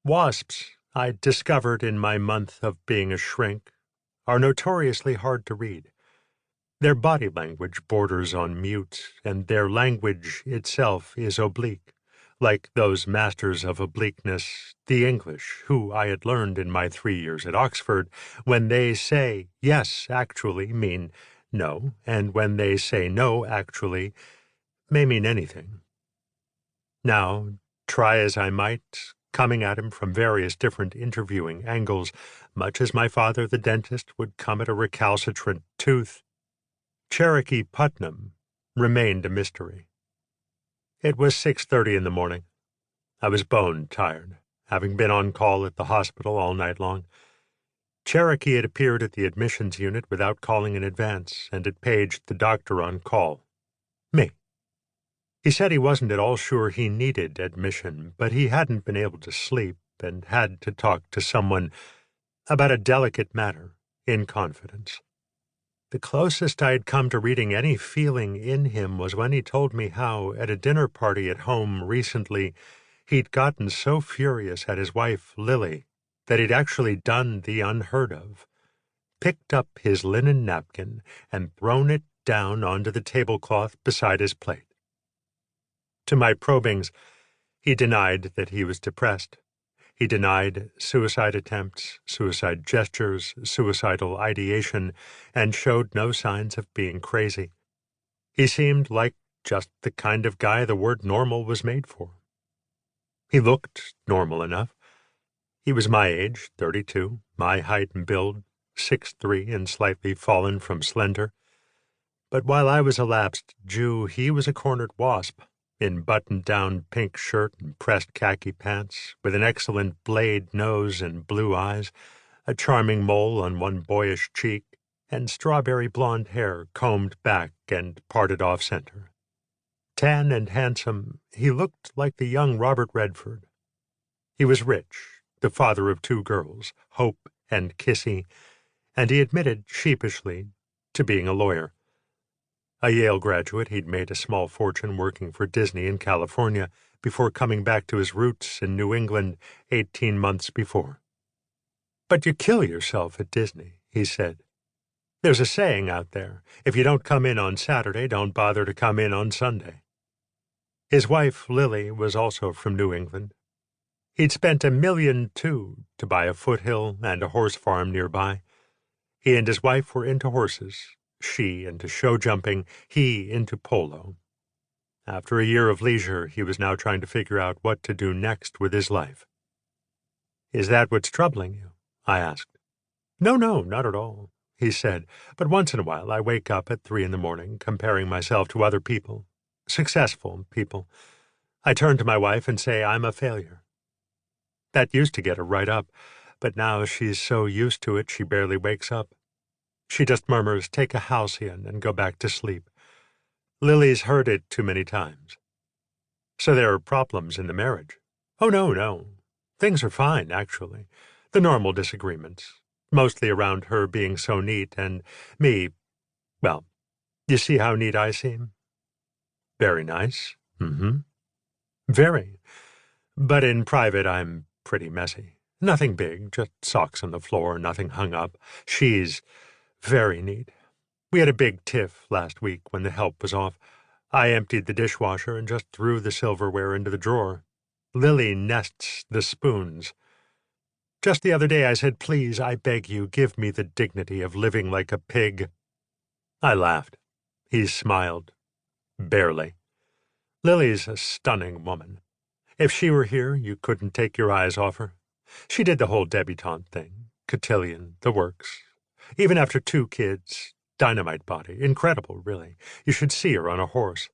Wasps, I discovered in my month of being a shrink, are notoriously hard to read. Their body language borders on mute, and their language itself is oblique, like those masters of obliqueness, the English, who I had learned in my 3 years at Oxford, when they say yes, actually, mean no, and when they say no, actually, may mean anything. Now, try as I might, coming at him from various different interviewing angles, much as my father the dentist would come at a recalcitrant tooth, Cherokee Putnam remained a mystery. It was 6:30 in the morning. I was bone tired, having been on call at the hospital all night long. Cherokee had appeared at the admissions unit without calling in advance, and had paged the doctor on call. Me. He said he wasn't at all sure he needed admission, but he hadn't been able to sleep and had to talk to someone about a delicate matter in confidence. The closest I had come to reading any feeling in him was when he told me how, at a dinner party at home recently, he'd gotten so furious at his wife, Lily, that he'd actually done the unheard of, picked up his linen napkin and thrown it down onto the tablecloth beside his plate. To my probings, he denied that he was depressed. He denied suicide attempts, suicide gestures, suicidal ideation, and showed no signs of being crazy. He seemed like just the kind of guy the word normal was made for. He looked normal enough. He was my age, 32, my height and build, 6'3", and slightly fallen from slender. But while I was a lapsed Jew, he was a cornered wasp, in buttoned-down pink shirt and pressed khaki pants, with an excellent blade nose and blue eyes, a charming mole on one boyish cheek, and strawberry blonde hair combed back and parted off-center. Tan and handsome, he looked like the young Robert Redford. He was rich, the father of 2 girls, Hope and Kissy, and he admitted sheepishly to being a lawyer. A Yale graduate, he'd made a small fortune working for Disney in California before coming back to his roots in New England 18 months before. "But you kill yourself at Disney," he said. "There's a saying out there, if you don't come in on Saturday, don't bother to come in on Sunday." His wife, Lily, was also from New England. He'd spent $1 million, too, to buy a foothill and a horse farm nearby. He and his wife were into horses. She into show jumping, he into polo. After a year of leisure, he was now trying to figure out what to do next with his life. "Is that what's troubling you?" I asked. No, not at all," he said, "but once in a while I wake up at 3 in the morning, comparing myself to other people, successful people. I turn to my wife and say I'm a failure. That used to get her right up, but now she's so used to it she barely wakes up. She just murmurs, 'Take a halcyon and go back to sleep.' Lily's heard it too many times." "So there are problems in the marriage?" "Oh, no. Things are fine, actually. The normal disagreements, mostly around her being so neat and me, well, you see how neat I seem?" "Very nice. Very. But in private I'm pretty messy. Nothing big, just socks on the floor, nothing hung up. She's very neat. We had a big tiff last week when the help was off. I emptied the dishwasher and just threw the silverware into the drawer. Lily nests the spoons. Just the other day I said, 'Please, I beg you, give me the dignity of living like a pig.'" I laughed. He smiled. "Barely. Lily's a stunning woman. If she were here, you couldn't take your eyes off her. She did the whole debutante thing, cotillion, the works. Even after 2 kids, dynamite body, incredible, really. You should see her on a horse.